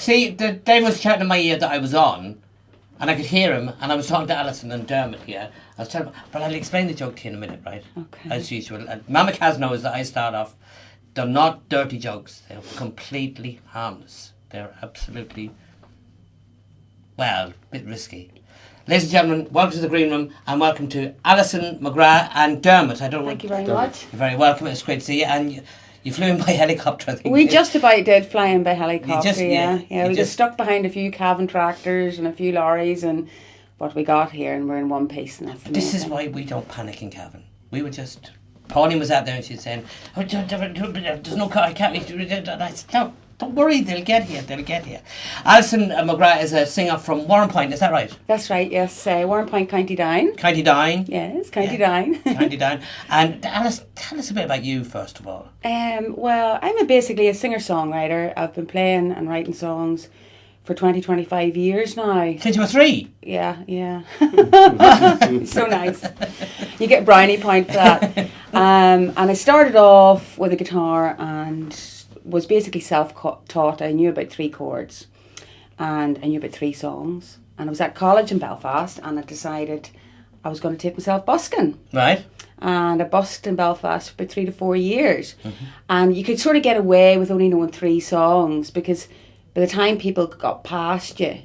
see, Dave was shouting in my ear that I was on, and I could hear him, and I was talking to Alison and Dermot here. I was telling them, but I'll explain the joke to you in a minute, right? Okay. As usual. And Mama Kaz knows that I start off, they're not dirty jokes. They're completely harmless. They're absolutely, well, a bit risky. Ladies and gentlemen, welcome to the Green Room, and welcome to Allison McGrath and Dermot. Thank you very much. You're very welcome. It's great to see you. And you flew in by helicopter, I think. We just about did fly in by helicopter, yeah. We got stuck behind a few Cavan tractors and a few lorries, but we got here and we're in one piece. And that's this is why we don't panic in Cavan. We were just... Pauline was out there and she was saying, oh, there's no car, I can't... I said, no, don't worry, they'll get here. Allison McGrath is a singer from Warrenpoint, is that right? That's right, yes. Warrenpoint, County Down. County Down. Yes, County Down. County Down. And Alice, tell us a bit about you, first of all. Well, I'm basically a singer-songwriter. I've been playing and writing songs for 25 years now. Since you were 3? Yeah. So nice. You get brownie point for that. And I started off with a guitar and was basically self-taught. I knew about 3 chords and I knew about 3 songs. And I was at college in Belfast and I decided I was going to take myself busking. Right. And I busked in Belfast for about 3 to 4 years. Mm-hmm. And you could sort of get away with only knowing 3 songs because by the time people got past you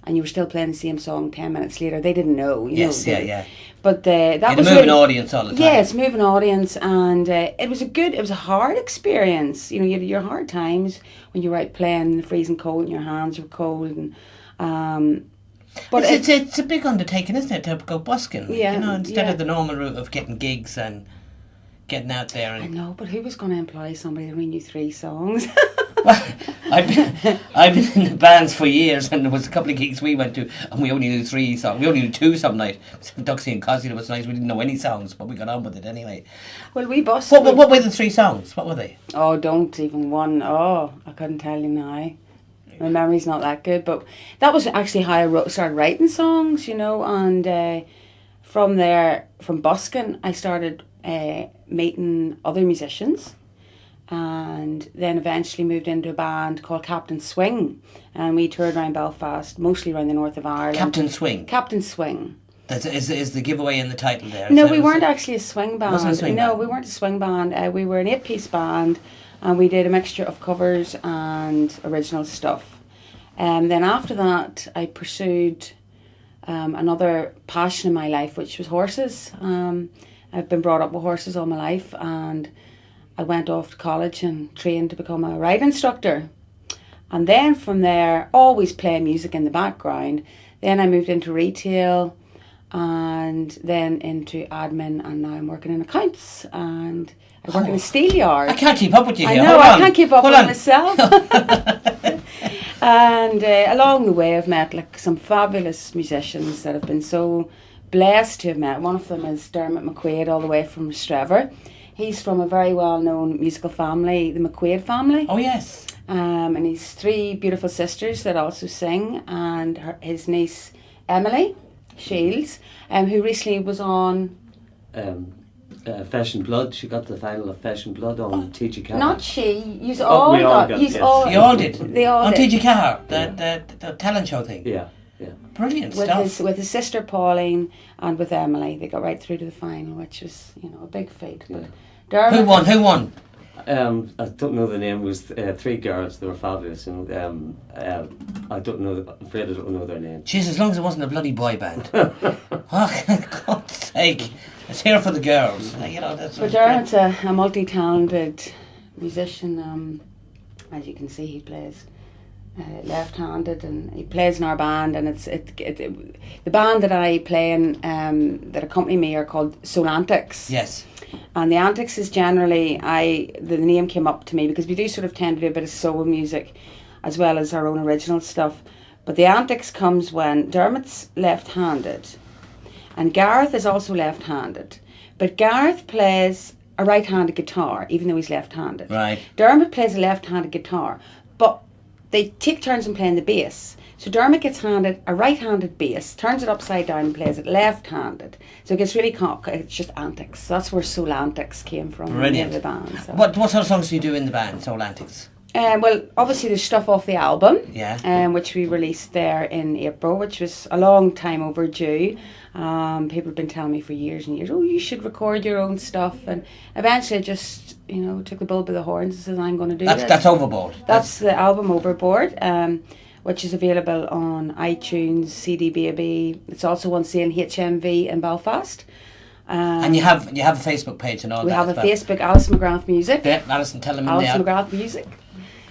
and you were still playing the same song 10 minutes later, they didn't know. Yeah. But that was a moving audience all the time. Yes, moving audience, and it was a hard experience. You know, you had your hard times when you were out playing in the freezing cold and your hands were cold, and but it's a big undertaking, isn't it, to go busking? Yeah, you know, instead of the normal route of getting gigs and getting out there. And I know, but who was going to employ somebody that only knew 3 songs? Well, I've been in the bands for years, and there was a couple of gigs we went to, and we only knew 3 songs. We only knew 2 some night. Duxie and Cossie, it was nice. We didn't know any songs, but we got on with it anyway. Well, we busked. What were the 3 songs? What were they? Oh, don't even one. Oh, I couldn't tell you now. My memory's not that good, but that was actually how I started writing songs, you know, and from there, from busking, I started meeting other musicians. And then eventually moved into a band called Captain Swing, and we toured around Belfast, mostly around the north of Ireland. Captain Swing? Captain Swing. Is the giveaway in the title there? No, we weren't actually a swing band. Wasn't a swing band? No, we weren't a swing band. We were an 8-piece band, and we did a mixture of covers and original stuff. Then after that, I pursued another passion in my life, which was horses. I've been brought up with horses all my life, and I went off to college and trained to become a ride instructor. And then from there, always playing music in the background. Then I moved into retail and then into admin, and now I'm working in accounts and I work in a steel yard. I can't keep up with you here. I know, I can't keep up with myself. And along the way I've met some fabulous musicians that have been so blessed to have met. One of them is Dermot Mcquaid, all the way from Strever. He's from a very well-known musical family, the Mcquaid family. Oh, yes. And he's 3 beautiful sisters that also sing, and his niece, Emily Shields, who recently was on... Fashion Blood. She got the final of Fashion Blood on TG Car. Not she. You all got. You all did. They all on did. TG Car, the talent show thing. Yeah. Brilliant stuff. With his sister Pauline and with Emily, they got right through to the final, which was a big feat. Yeah. But Dermot, Who won? I don't know the name. It was 3 girls. They were fabulous. And I don't know. I'm afraid I don't know their name. Jeez, as long as it wasn't a bloody boy band. Oh, for God's sake! It's here for the girls. But Dermot's a multi-talented musician. As you can see, he plays left-handed, and he plays in our band. And the band that I play in, that accompany me, are called Soul Antics. Yes. And the Antics is generally, the name came up to me because we do sort of tend to do a bit of soul music as well as our own original stuff. But the Antics comes when Dermot's left-handed and Gareth is also left-handed. But Gareth plays a right-handed guitar, even though he's left-handed. Right. Dermot plays a left-handed guitar, but they take turns in playing the bass. So Dermot gets handed a right-handed bass, turns it upside down and plays it left-handed. So it gets really it's just Antics. So that's where Soul Antics came from. Brilliant. The band. So. What sort of songs do you do in the band, Soul Antics? Well, obviously there's stuff off the album, Yeah. which we released there in April, which was a long time overdue. People have been telling me for years and years, oh, you should record your own stuff. And eventually I just, took the bull by the horns and said, I'm going to do it. That's Overboard. That's the album Overboard, which is available on iTunes, CD Baby. It's also on sale in HMV in Belfast. And you have a Facebook page and all We that. have a as well. Facebook, Allison McGrath Music. Yeah, Alison, tell them in Allison there. McGrath Music.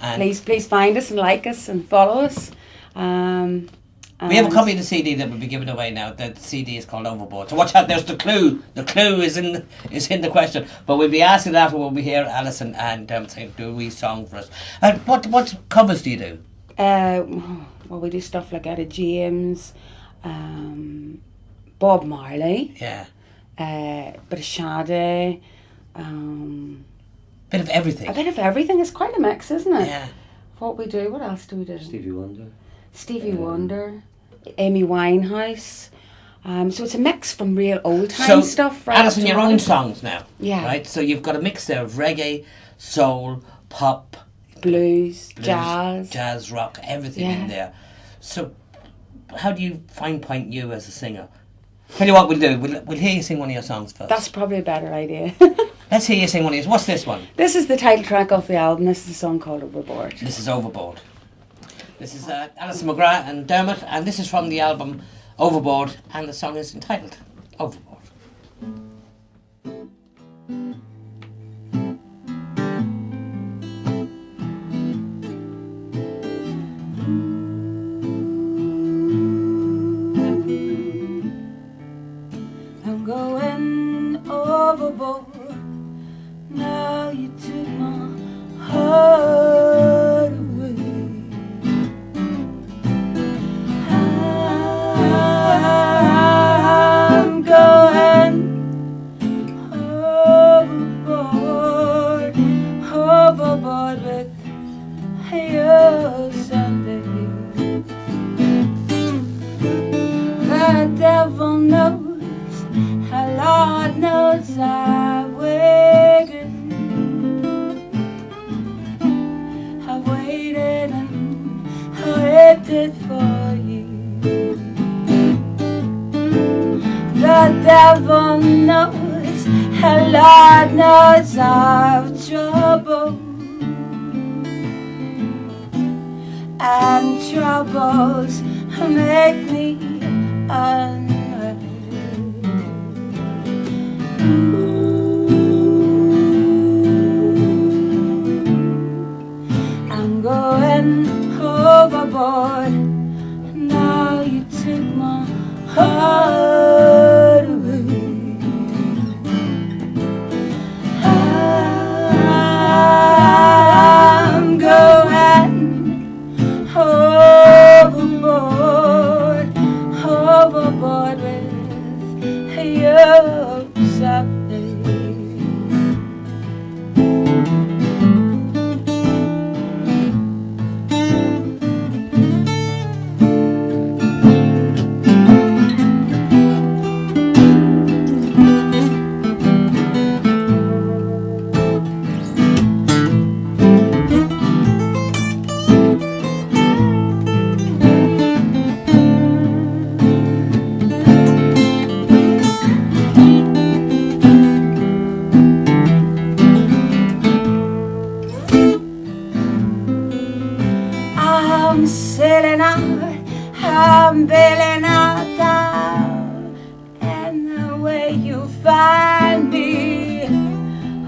And Please find us and like us and follow us. we have a copy of the CD that will be given away now. The CD is called Overboard. So watch out. There's the clue. The clue is in the question. But we'll be asking that when we hear Alison and say, do a wee song for us. And what covers do you do? Well, we do stuff like Etta James, Bob Marley, Yeah, bit of Sade, bit of everything. a bit of everything. It's quite a mix, isn't it? Yeah. What we do. What else do we do? Stevie Wonder. Stevie Wonder, Amy Winehouse. So it's a mix from real old time So, stuff, right? Alison, up to your own modern. songs now. Yeah. Right. So you've got a mix there of reggae, soul, pop, Blues, blues, jazz. rock, everything Yeah. in there. So, how do you point you as a singer? Tell you what we'll do. We'll hear you sing one of your songs first. That's probably a better idea. Let's hear you sing one of yours. What's this one? This is the title track of the album. This is a song called Overboard. This is Overboard. This is Allison McGrath and Dermot, and this is from the album Overboard, and the song is entitled Overboard. I'm going overboard. Now you took my heart away. I'm going overboard, overboard with you someday. The devil knows, the Lord knows I've waited and waited for you. The devil knows, the Lord knows I've trouble, and troubles make me unready. I'm going overboard. Now you took my heart away. I'm going overboard, overboard with you someday. I'm sailing out, I'm bailing out down, and the way you find me,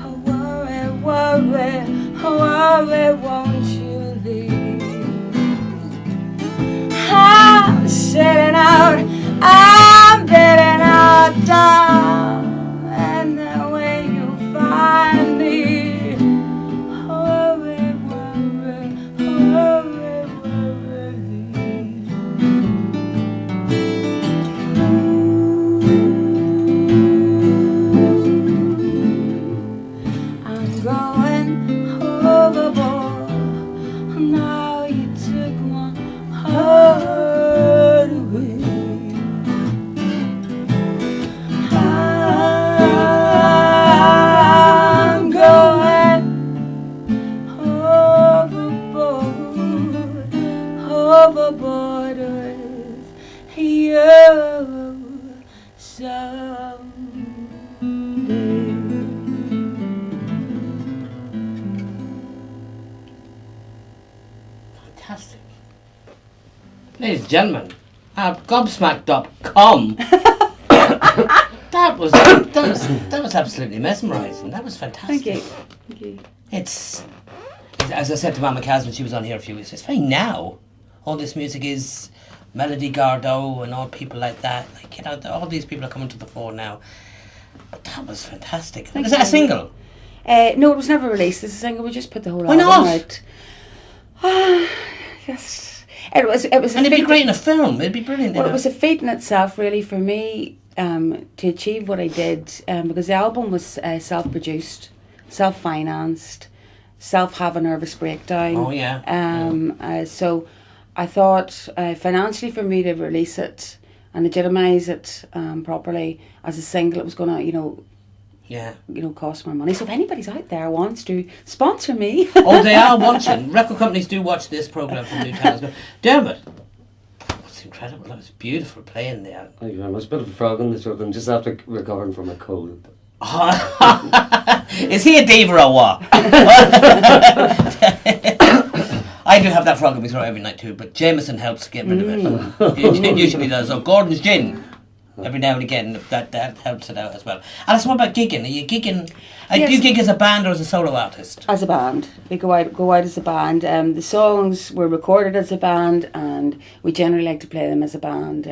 oh, worry, worry, worry, won't you leave? I'm sailing out, I'm bailing out down, and the way you find me, worry, worry, worry. I'm going overboard. Now you took my heart away. I'm going overboard. fantastic. Ladies and gentlemen, gobsmacked.com. that was absolutely mesmerising. That was fantastic. Thank you. It's, as I said to Mama Kaz when she was on here a few weeks ago, it's very now. All this music is Melody Gardot and all people like that. Like, you know, all these people are coming to the fore now. But that was fantastic. Was that a single? No, it was never released as a single. We just put the whole Why album not? out. Yes. It was. And it'd be great in a film. It'd be brilliant. Well, it was a feat in itself, really, for me to achieve what I did, because the album was self-produced, self-financed, self-have a nervous breakdown. Oh, yeah. So I thought financially for me to release it and legitimise it properly as a single, it was going to, cost more money. So if anybody's out there wants to sponsor me. Oh, they are watching. Record companies do watch this programme from New Towns. Dermot, that's incredible. That was beautiful playing there. Thank you very much. Bit of a frog in the throat. I'm just after recovering from a cold. Is he a diva or what? I do have that frog in my throat every night too, but Jameson helps get rid of it. It usually does. Or Gordon's gin. Every now and again, that helps it out as well. Alison, what about gigging? Are you gigging? Yes. Do you gig as a band or as a solo artist? As a band. We go out as a band. The songs were recorded as a band, and we generally like to play them as a band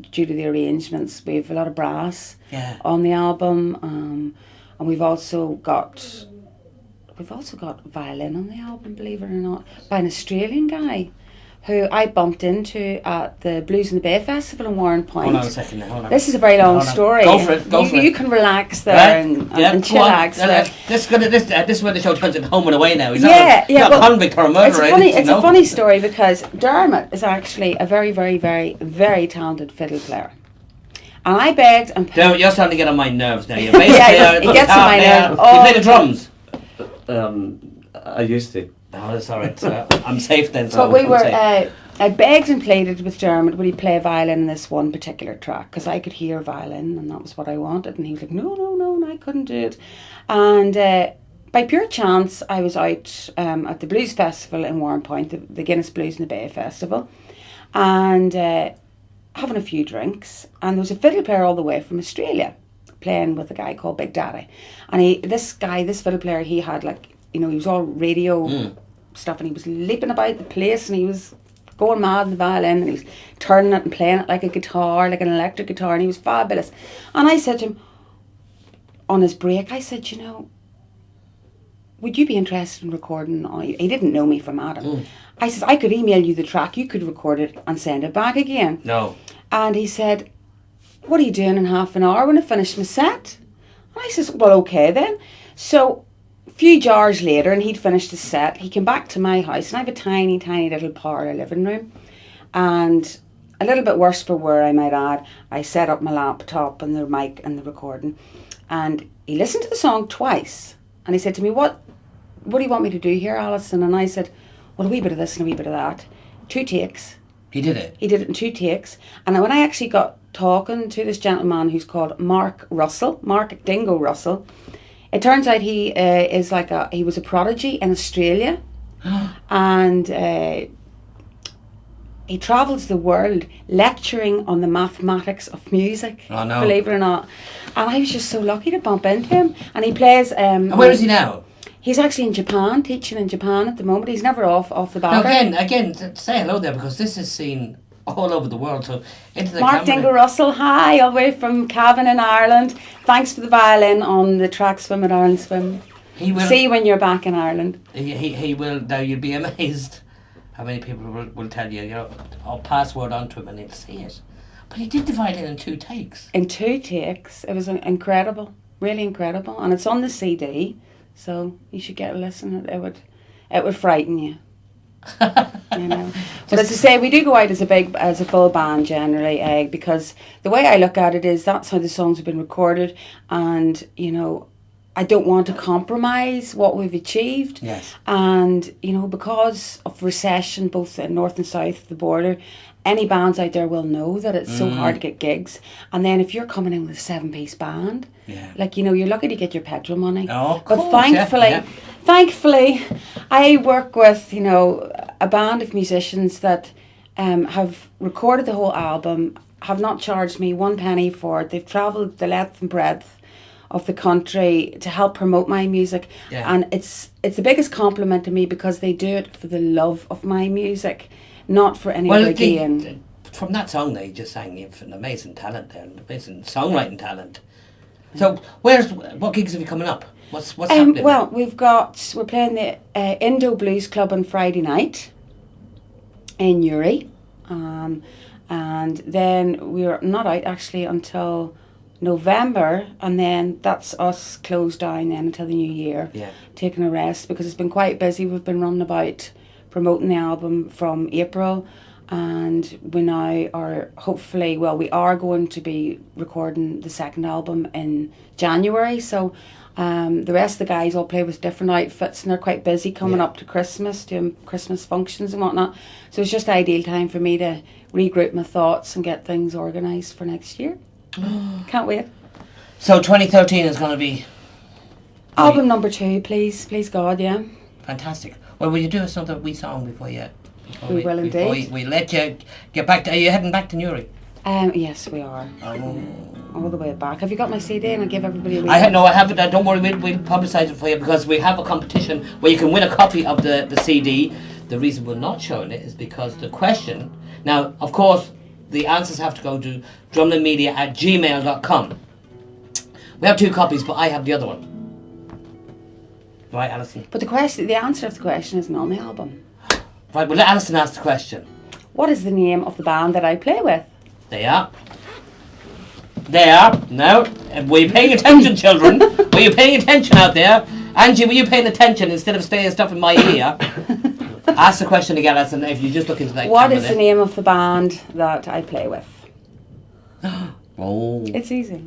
due to the arrangements. We have a lot of brass on the album, and we've also got violin on the album, believe it or not, by an Australian guy who I bumped into at the Blues in the Bay Festival in Warren Point. Hold on a second. Hold on. This is a very long story. Go for it. You can relax there and chillax there. This is where the show turns into Home and Away now. He's not a convict or a murderer. It's a funny story because Dermot is actually a very, very, very, very talented fiddle player. And I begged and... Dermot, you're starting to get on my nerves now. You're bass player, he gets on my nerves. You play the drums? I used to. Oh, that's all right. I'm safe then. So we were. I begged and pleaded with Dermot, would he play violin in this one particular track? Because I could hear violin, and that was what I wanted. And he was like, no, I couldn't do it. And by pure chance, I was out at the Blues Festival in Warren Point, the Guinness Blues in the Bay Festival, and having a few drinks. And there was a fiddle player all the way from Australia playing with a guy called Big Daddy. And this fiddle player, he had he was all radio stuff, and he was leaping about the place, and he was going mad in the violin, and he was turning it and playing it like a guitar, like an electric guitar, and he was fabulous. And I said to him, on his break, I said, would you be interested in recording? He didn't know me from Adam. I said, I could email you the track, you could record it and send it back again. No. And he said, what are you doing in half an hour when I finish my set? And I said, well, okay then. So a few hours later, and he'd finished his set, he came back to my house, and I have a tiny, tiny little parlour living room. And a little bit worse for wear, I might add, I set up my laptop and the mic and the recording. And he listened to the song twice. And he said to me, what do you want me to do here, Alison? And I said, well, a wee bit of this and a wee bit of that. 2 takes. He did it? He did it in 2 takes. And when I actually got talking to this gentleman who's called Mark Dingo Russell, it turns out he was a prodigy in Australia. And he travels the world lecturing on the mathematics of music. Oh, no. Believe it or not. And I was just so lucky to bump into him. And he plays... and where is he now? He's actually in Japan, teaching in Japan at the moment. He's never off the bat. Again, say hello there, because this is seen all over the world. So into the Mark Dingo Russell, hi, all the way from Cavan in Ireland. Thanks for the violin on the track Swim at Ireland Swim. He will see you when you're back in Ireland. He will. Now you'll be amazed how many people will tell you, I'll password onto him and he'll see it. But he did the violin in 2 takes. In 2 takes. It was incredible, really incredible, and it's on the CD. So you should get a listen. It would frighten you. But as I say, we do go out as a full band generally, because the way I look at it is that's how the songs have been recorded, and I don't want to compromise what we've achieved. Yes. And because of recession, both in north and south of the border, any bands out there will know that it's so hard to get gigs. And then if you're coming in with a 7-piece band, you're lucky to get your petrol money. Oh, but thankfully, I work with, a band of musicians that have recorded the whole album, have not charged me one penny for it. They've travelled the length and breadth of the country to help promote my music, and it's the biggest compliment to me because they do it for the love of my music, not for any other gain. From that song they just sang, you've an amazing talent there, an amazing songwriting talent. So what gigs have you coming up? What's happening? Well, we're playing the Indo Blues Club on Friday night in Newry, and then we're not out actually until November, and then that's us closed down then until the new year, taking a rest because it's been quite busy. We've been running about promoting the album from April, and we now are hopefully, we are going to be recording the second album in January, so the rest of the guys all play with different outfits and they're quite busy coming up to Christmas, doing Christmas functions and whatnot, so it's just ideal time for me to regroup my thoughts and get things organised for next year. Can't wait. So 2013 is going to be album number 2, please God, yeah. Fantastic. Well, will you do us another wee song before you? We will indeed. We let you get back to. Are you heading back to Newry? Yes, we are. All the way back. Have you got my CD? And I give everybody a wee. I have it. Don't worry. We'll publicise it for you because we have a competition where you can win a copy of the CD. The reason we're not showing it is because the question. Now, of course, the answers have to go to drumlinmedia@gmail.com. We have 2 copies, but I have the other one. Right, Alison? But the answer of the question isn't on the album. Right, well, let Alison ask the question. What is the name of the band that I play with? They are. Now, were you paying attention, children? Were you paying attention out there? Angie, were you paying attention instead of staying stuff in my ear? Ask the question again, Alison, if you just look into that What camera is there. the name of the band that I play with? Oh. It's easy.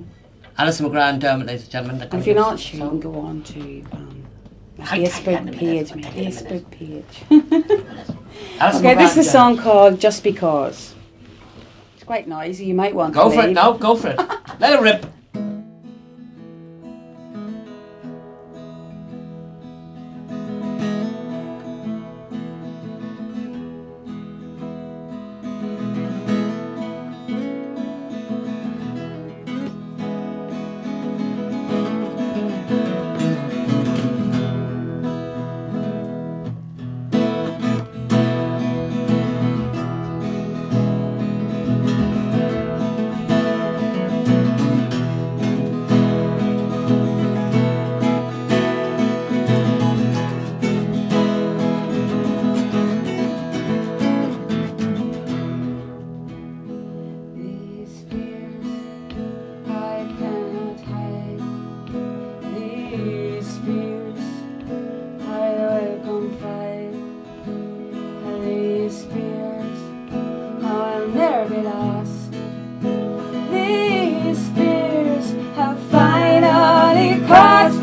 Allison McGrath and Dermot, ladies and gentlemen. And if you're not sure, you can go on to my Facebook page. Okay, this is a song called Just Because. It's quite noisy, you might want to Go for it, leave. no, go for it. Let it rip.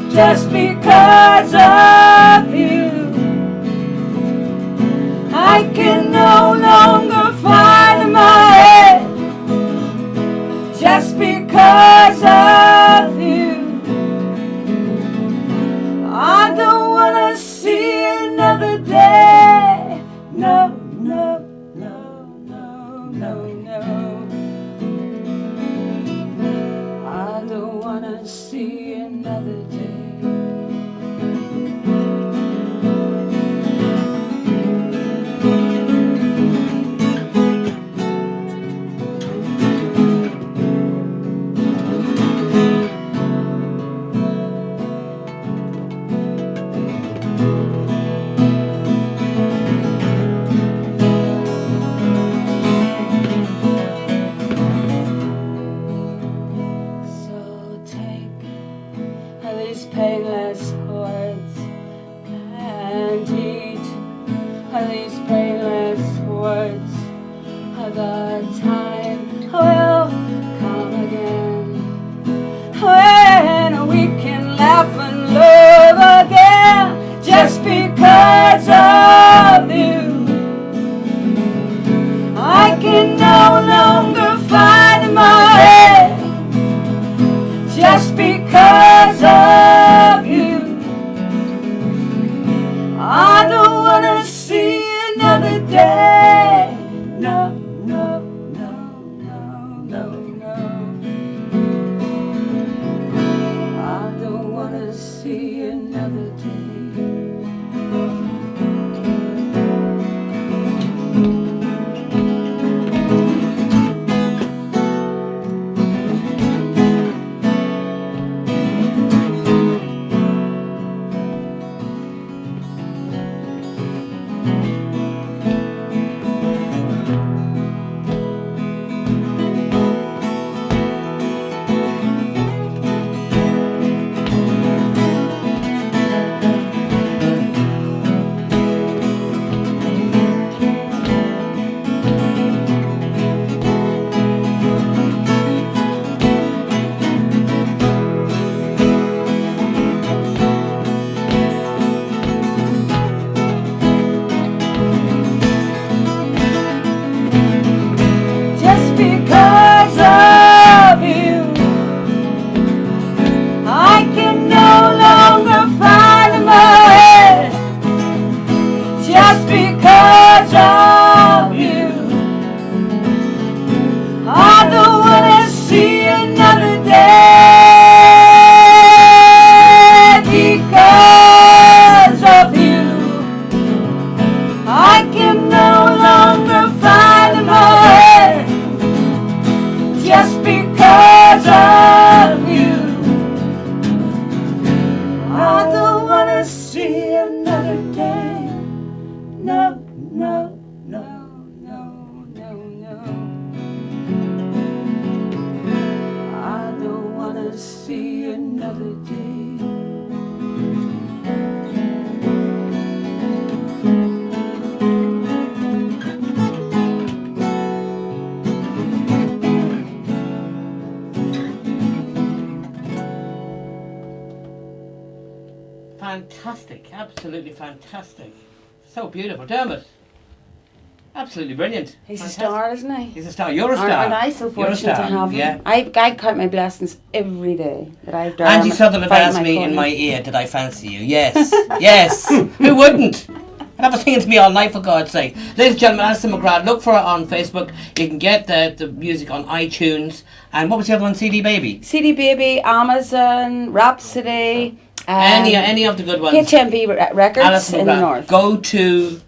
Just because of you, I can no longer find my head. Just because of you, I don't want to see another day. No, no, no, no, no, no. I don't want to see another day. Painless words and eat these painless words. The time will come again when we can laugh and love again. Just because of you, I can no longer find my head. Just because of you, I don't want to see another day. No, no, no, no, no, no. I don't want to see another day. Fantastic, absolutely fantastic. So beautiful. Dermot, absolutely brilliant. He's Fantastic. a star, isn't he? He's a star. You're a star. Aren't I so You're a fortunate to star. have him? Yeah. I count my blessings every day that I've done. Angie Sutherland asked me in my ear, did I fancy you? Yes. Yes. Who wouldn't? That was singing to me all night, for God's sake. Ladies and gentlemen, Allison McGrath, look for her on Facebook. You can get the music on iTunes. And what was the other one? CD Baby? CD Baby, Amazon, Rhapsody. Any of the good ones. HMV Records Allison in the McGrath. north. Go to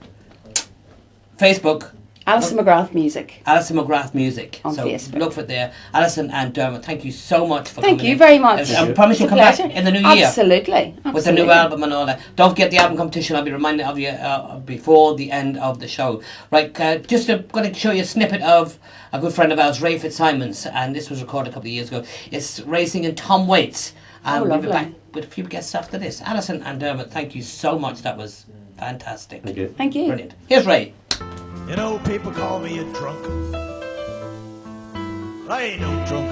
Facebook. Allison McGrath Music. Allison McGrath Music. On so Facebook. Look for it there. Alison and Dermot, thank you so much for Thank coming you in. very much. I promise It's you'll a come back pleasure. in the new year. Absolutely. With the new album and all that. Don't forget the album competition. I'll be reminded of you before the end of the show. Right, just going to show you a snippet of a good friend of ours, Ray Fitzsimons, and this was recorded a couple of years ago. It's racing in Tom Waits. And we'll be lovely. back with a few guests after this. Alison and Dermot, thank you so much. That was fantastic. Thank you. Thank you. Brilliant. Here's Ray. You know, people call me a drunk. But I ain't no drunk.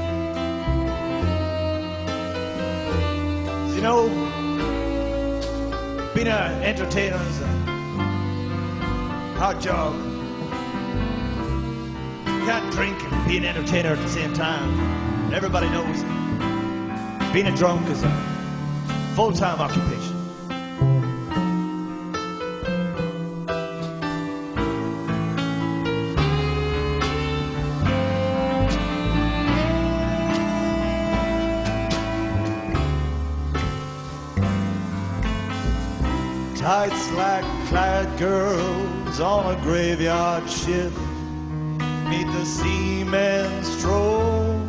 You know, being an entertainer is a hard job. You can't drink and be an entertainer at the same time. Everybody knows being a drunk is a full-time occupation. Tight, slack-clad girls on a graveyard shift. Meet the seamen stroll,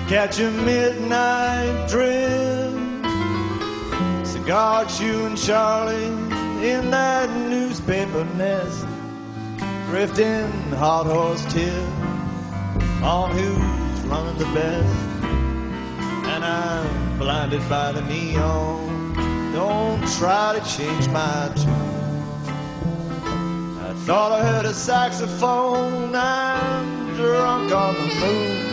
catch a midnight drift. Cigar chewing Charlie in that newspaper nest, drifting hot horse tip on who's running the best. And I'm blinded by the neon. Don't try to change my tune. I thought I heard a saxophone. I'm drunk on the moon.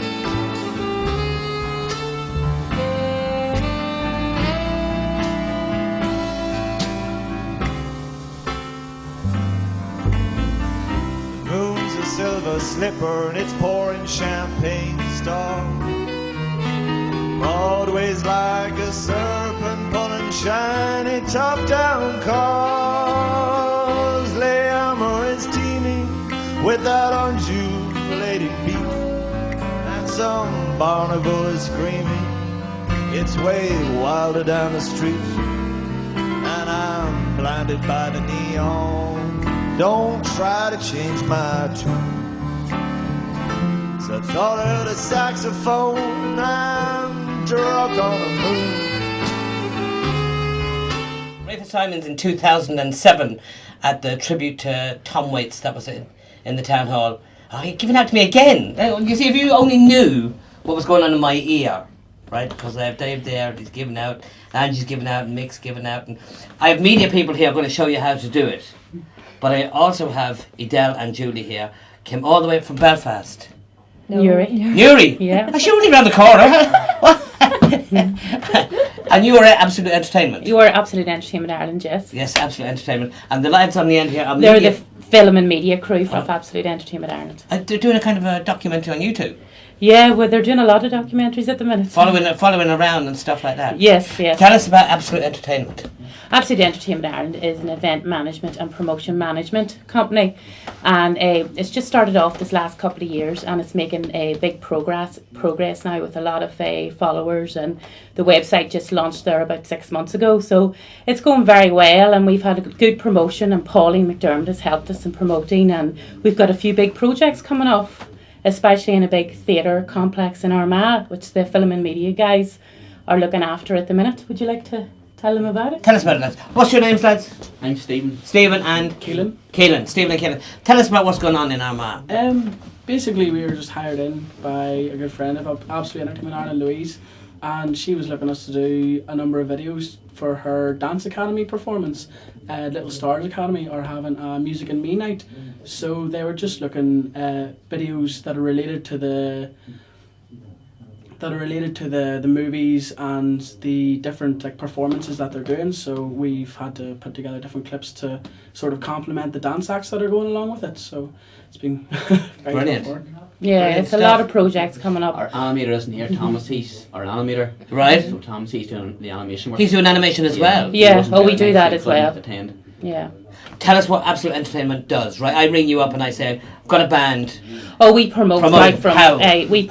The moon's a silver slipper and it's pouring champagne stars. Broadway's like a serpent pulling shiny top-down cars. Leammer is teeming with that undulating beat, and some Barney boy screaming its way wilder down the street, and I'm blinded by the neon. Don't try to change my tune. So I thought I heard a saxophone. I'm drunk on the moon. Aretha Simons in 2007 at the tribute to Tom Waits that was in the town hall. Oh, you're giving out to me again. You see, if you only knew what was going on in my ear, right? Because I have Dave there, he's giving out, Angie's giving out, and Mick's giving out. And I have media people here going to show you how to do it. But I also have Edel and Julie here, came all the way from Belfast. No. Yuri? Yeah. She only round the corner. And you were at Absolute Entertainment? You were Absolute Entertainment Ireland, yes. Yes, Absolute Entertainment. And the lads on the end here are They're media. the film and media crew for Absolute Entertainment Ireland. They're doing a kind of a documentary on YouTube. Yeah, well, they're doing a lot of documentaries at the minute. Following around and stuff like that. Yes, yes. Tell us about Absolute Entertainment. Absolute Entertainment Ireland is an event management and promotion management company, and it's just started off this last couple of years, and it's making a big progress now with a lot of followers, and the website just launched there about 6 months ago, so it's going very well, and we've had a good promotion, and Pauline McDermott has helped us in promoting, and we've got a few big projects coming off, especially in a big theatre complex in Armagh, which the film and media guys are looking after at the minute. Would you like to tell them about it? Tell us about it, lads. What's your names, lads? I'm Stephen. Stephen and Keelan. Stephen and Keelan. Tell us about what's going on in Armagh. Basically, we were just hired in by a good friend of Absolute Entertainment Ireland, Louise, and she was looking us to do a number of videos for her Dance Academy performance. Little Stars Academy are having a Music and Me night, so they were just looking videos that are related to the movies and the different performances that they're doing. So we've had to put together different clips to sort of complement the dance acts that are going along with it. So it's been very Brilliant. tough work. Yeah, Brilliant it's stuff. a lot of projects coming up. Our animator isn't here, Thomas. He's our animator. Right. So Thomas, he's doing the animation work. He's doing animation as well. Yeah, He wasn't oh, we there do tonight, that so as he couldn't well. attend. Yeah. Tell us what Absolute Entertainment does, right? I ring you up and I say, I've got a band. Oh, we promote Promote right from how? we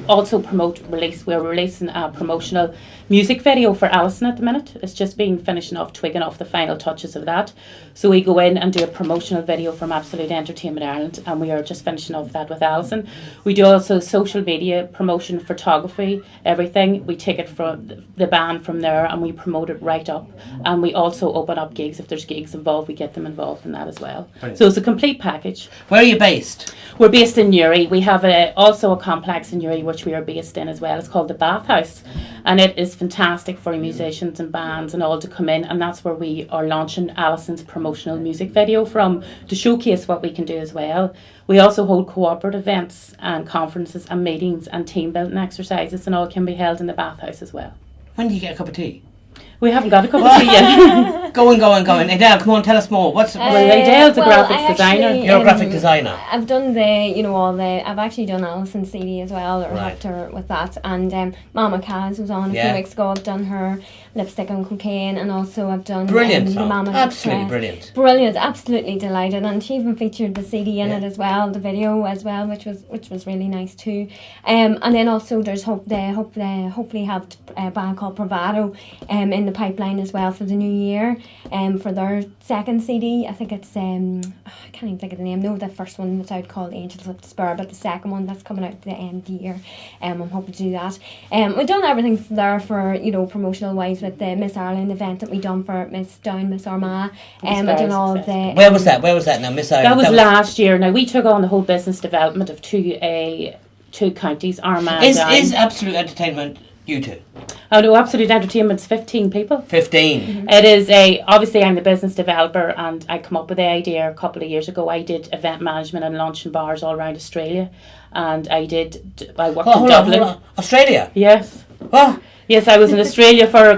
also promote release. We're releasing a promotional music video for Allison at the minute. It's just been twigging off the final touches of that. So we go in and do a promotional video from Absolute Entertainment Ireland, and we are just finishing off that with Allison. We do also social media promotion, photography, everything. We take it from the band from there and we promote it right up. And we also open up gigs. If there's gigs involved, we get them involved in that as well. Brilliant. So it's a complete package. Where are you based? We're based in Newry. We have also a complex in Newry which we are based in as well. It's called the Bath House, and it is fantastic for musicians and bands and all to come in, and that's where we are launching Alison's promotional music video from, to showcase what we can do as well. We also hold cooperative events and conferences and meetings and team building exercises, and all can be held in the Bath House as well. When do you get a cup of tea? We haven't got a cup of tea yet. Going. Adele, come on, tell us more. What's Adele's a graphics designer. You're a graphic designer. I've done I've actually done Alison's CD as well, or helped her with that. And Mama Kaz was on a few weeks ago. I've done her Lipstick on Cocaine, and also I've done Brilliant the song. Mama Absolutely Express. brilliant. Brilliant, absolutely delighted, and she even featured the CD in it as well, the video as well, which was really nice too. And then also there's hopefully have a band called Bravado in the pipeline as well for the new year, for their second CD. I think it's I can't even think of the name. No, the first one was out called Angels of Despair, but the second one that's coming out at the end of the year. I'm hoping to do that. We've done everything there for promotional wise with the Miss Ireland event that we done for Miss Armagh. I've done all of the. Where was that now, Miss Ireland? That was last year. Now we took on the whole business development of two counties, Armagh. Is Absolute Entertainment you two? Oh no, Absolute Entertainment's 15 people. 15. It is obviously I'm the business developer, and I come up with the idea a couple of years ago. I did event management and launching bars all around Australia, and I worked in Dublin. Hold on. Australia? Yes. Oh. Yes, I was in Australia for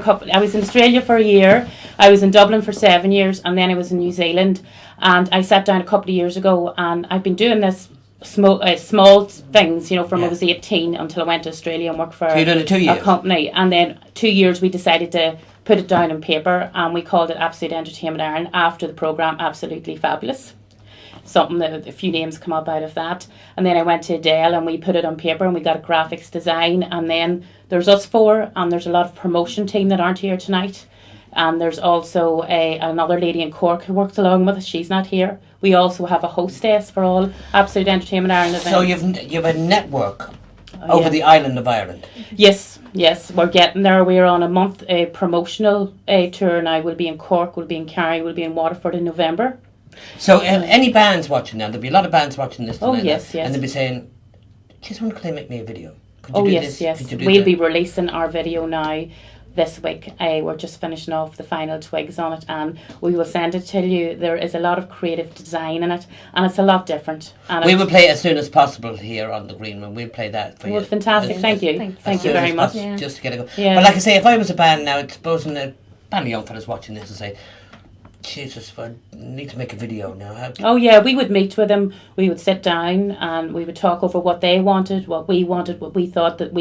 a year. I was in Dublin for 7 years, and then I was in New Zealand. And I sat down a couple of years ago, and I've been doing this small things, from I was 18 until I went to Australia and worked for you've done it 2 years? a company. And then 2 years we decided to put it down on paper, and we called it Absolute Entertainment Ireland after the programme Absolutely Fabulous. something that a few names come up out of that. And then I went to Adele and we put it on paper and we got a graphics design. And then there's us four, and there's a lot of promotion team that aren't here tonight. And there's also another lady in Cork who works along with us. She's not here. We also have a hostess for all Absolute Entertainment Ireland events. So you've a network over the island of Ireland. Yes, we're getting there. We're on a month promotional tour now. We'll be in Cork, we'll be in Kerry, we'll be in Waterford in November. So any bands watching now? There'll be a lot of bands watching this tonight. Oh yes. And they'll be saying, "Just want to make me a video." Could Oh you do yes, this? yes. Could you do We'll that? be releasing our video now this week. We're just finishing off the final twigs on it, and we will send it to you. There is a lot of creative design in it, and it's a lot different. And We will play it as soon as possible here on the Greenroom. We'll play that for you. Well, fantastic. Thank you. Thank you very much. Yeah. Just to get it going. Yeah. But like I say, if I was a band now, supposing a band of young fellas watching this and say, "Jesus, I need to make a video now." Oh yeah, we would meet with them. We would sit down and we would talk over what they wanted, what we wanted, what we thought that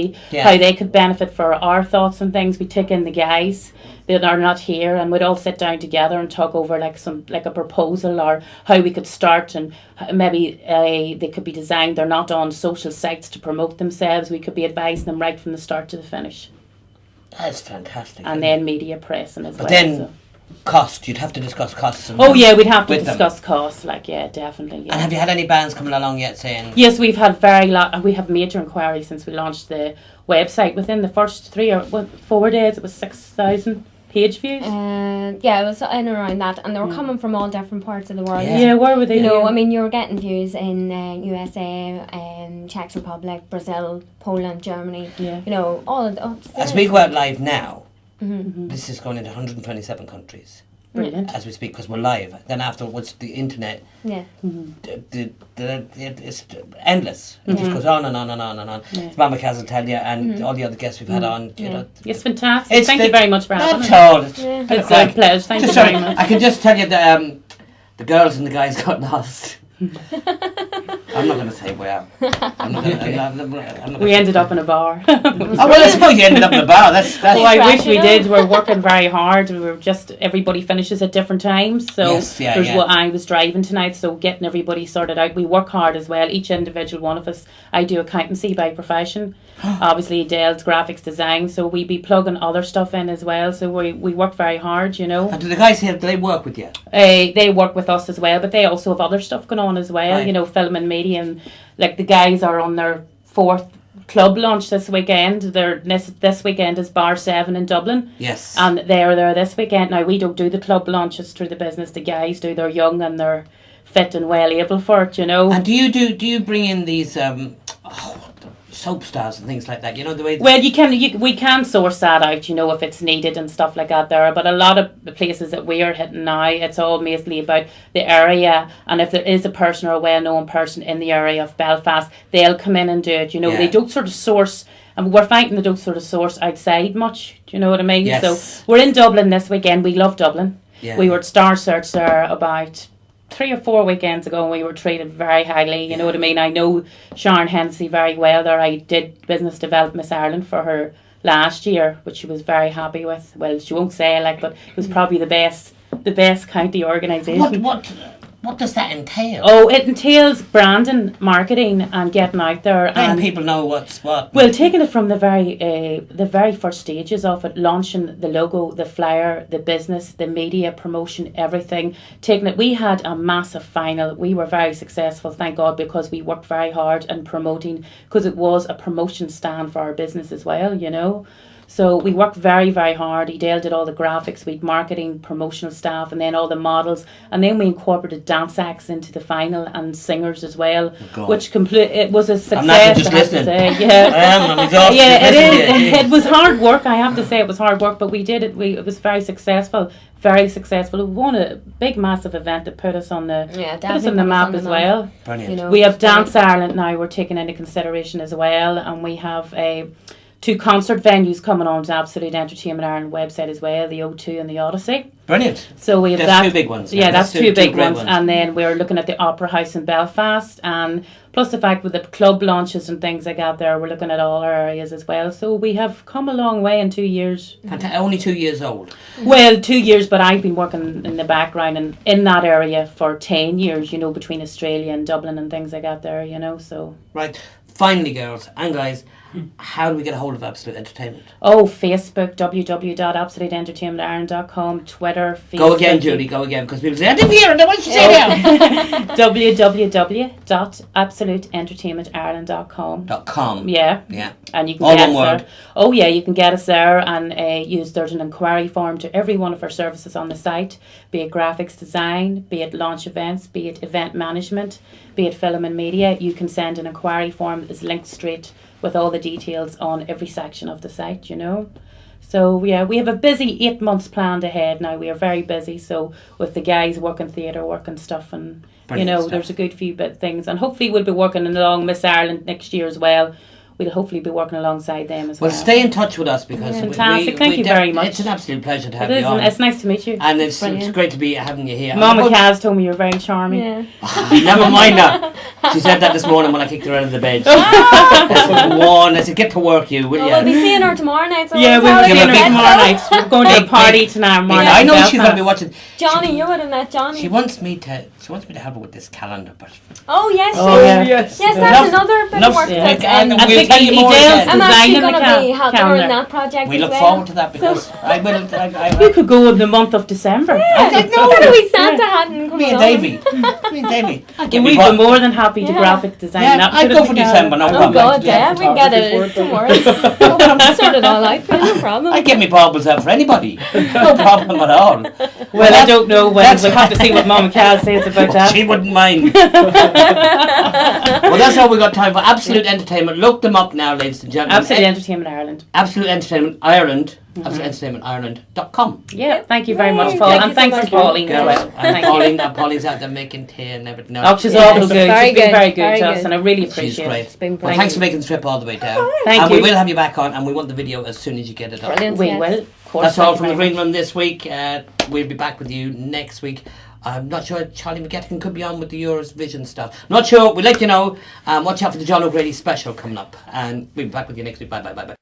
how they could benefit for our thoughts and things. We take in the guys that are not here, and we'd all sit down together and talk over like a proposal or how we could start, and maybe they could be designed. They're not on social sites to promote themselves. We could be advising them right from the start to the finish. That's fantastic. And then media pressing as well. But then so. cost, you'd have to discuss costs. Oh yeah, we'd have to with them. discuss costs. Definitely. Yeah. And have you had any bands coming along yet saying? Yes, we've had we have major inquiries since we launched the website. Within the first 3 or 4 days, it was 6,000 page views. Yeah, it was in and around that, and they were coming from all different parts of the world. Yeah, where were they? You know, here? I mean, you were getting views in USA, Czech Republic, Brazil, Poland, Germany. Yeah. You know, As we go out live now, Mm-hmm. this is going into 127 countries. Brilliant. As we speak, because we're live. Then afterwards, the internet, Yeah. it's endless. It just goes on and on and on and on. Yeah. Mama Cass will tell you, and all the other guests we've had on, you know. It's fantastic. Thank you very much for having Not me. at all. It's Yeah. been It's crack. a pleasure. Thank you Just very sorry, much. I can just tell you that the girls and the guys got lost. I'm not going to say where. I'm not gonna We ended up in a bar. Oh, well, I suppose you ended up in a bar. That's Oh, I wish we Cracking did. We're working very hard. We were just everybody finishes at different times. So Yes, yeah, there's yeah. what I was driving tonight. So getting everybody sorted out. We work hard as well. Each individual one of us. I do accountancy by profession. Obviously, Dale's graphics design. So we be plugging other stuff in as well. So we work very hard. You know. And do the guys here? Do they work with you? They work with us as well, but they also have other stuff going on as well. Right. You know, film and media, and like the guys are on their 4th club launch this weekend. This weekend is Bar 7 in Dublin. Yes. And they're there this weekend. Now, we don't do the club launches through the business. The guys do. They're young and they're fit and well able for it, you know. And do you bring in these soap stars and things like that? You know the way. Well, we can source that out, you know, if it's needed and stuff like that there. But a lot of the places that we are hitting now, it's all mainly about the area. And if there is a person or a well-known person in the area of Belfast, they'll come in and do it. You know, Yeah. they don't sort of source. And we're finding they don't sort of source outside much. Do you know what I mean? Yes. So we're in Dublin this weekend. We love Dublin. Yeah. We were at Star Search there about 3 or 4 weekends ago, and we were treated very highly. You know what I mean? I know Sharon Hennessy very well there. I did business development Miss Ireland for her last year, which she was very happy with. Well, she won't say but it was probably the best county organisation. What does that entail? Oh, it entails branding, marketing, and getting out there. Letting And people know what's what. well, taking it from the very first stages of it, launching the logo, the flyer, the business, the media promotion, everything. Taking it, we had a massive final. We were very successful, thank God, because we worked very hard in promoting, because it was a promotion stand for our business as well, you know. So we worked very, very hard. Edale did all the graphics, we had marketing, promotional staff, and then all the models. And then we incorporated dance acts into the final and singers as well, God. which it was a success. I'm not just I have to listening. say. Yeah. I'm exhausted. Yeah, it listening is. to you. It was hard work. I have to say it was hard work, but we did it. It was very successful. Very successful. We won a big, massive event that put us on the map as well. Brilliant. You know, We have Dance Ireland now. We're taking into consideration as well, and we have 2 concert venues coming on to Absolute Entertainment Ireland website as well, the O2 and the Odyssey. Brilliant. So we have That's that. 2 big ones. Yeah, that's 2 two big great ones. And then we're looking at the Opera House in Belfast, and plus the fact with the club launches and things like that there, we're looking at all our areas as well. So we have come a long way in 2 years. Only 2 years old. Well, 2 years, but I've been working in the background and in that area for 10 years, you know, between Australia and Dublin and things like that there, you know, so. Right. Finally, girls and guys, how do we get a hold of Absolute Entertainment? Oh, Facebook, www.absoluteentertainmentireland.com, Twitter, Facebook. Go again, Judy, go again, because people say, I didn't hear it, what did you say now? www.absoluteentertainmentireland.com. .com. Yeah. Yeah. And you can All get one us word. there. Oh yeah, you can get us there and there's an inquiry form to every one of our services on the site, be it graphics design, be it launch events, be it event management, be it film and media. You can send an inquiry form that is linked straight with all the details on every section of the site, you know. So yeah, we have a busy 8 months planned ahead now. We are very busy, so with the guys working theatre, working stuff, and Brilliant you know, stuff. there's a good few things, and hopefully we'll be working along Miss Ireland next year as well. We'll hopefully be working alongside them as well. Well, stay in touch with us because Fantastic. Thank you very much. It's an absolute pleasure to It have is, you on. and it's nice to meet you. And it's Brilliant. great to be having you here. Mama Kaz told me you're very charming. Yeah. Never mind that. She said that this morning when I kicked her out of the bed. I said, go on. I said, get to work, you, will Well, you? we'll be seeing her tomorrow night. So Yeah, we'll we'll tell be her give in a to big tomorrow get night. We're going to a party tomorrow morning. I know in she's going to be Belfast. watching. Johnny, you would have met Johnny. She wants me to help her with this calendar, but Oh yes, Oh, she- yeah. yes. yes, Enough- that's another bit enough- of work. yeah. That's, And I we'll think tell you more does then. I'm actually designing going the to be helping her calendar. in that project we as look well. forward to that because I will. You could go in the month of December. What do we Santa hadn't come Me and along? Davey. Me and Davey. Yeah, we'd be more than happy to Yeah. graphic design Yeah, that. I'd Put go it for together. December. No Oh problem. God, yeah, we can get photography it. for it, Don't worry. No problem. Sort it all out for you, no problem. I get me baubles out for anybody. No problem at all. Well, I don't know when. We'll have to see what Mama Kaz says about that. She wouldn't mind. Well, that's all we got time for. Absolute Entertainment. Look them up now, ladies and gentlemen. Absolute Entertainment Ireland. Absolute Entertainment Ireland. AbsoluteEntertainmentIreland.com. Yeah, thank you very much, Yay, Paul. thank And you so thanks much, to Pauline. Go away. And Thank you. Pauline's out there making tea and everything else. Oh, she's Yes, awful good. very She's been good, very good very to us, good. and I really She's appreciate great. it. It's been Well, brilliant. thanks for making the trip all the way down. Thank and you. we will have you back on, and we want the video as soon as you get it up. Brilliant. We yes. will. Of course. That's all Thank from you the very Greenroom this week. We'll be back with you next week. I'm not sure Charlie McGettigan could be on with the Eurovision stuff. Not sure. We'll let you know. Watch out for the John O'Grady special coming up. And we'll be back with you next week. Bye, bye, bye, bye.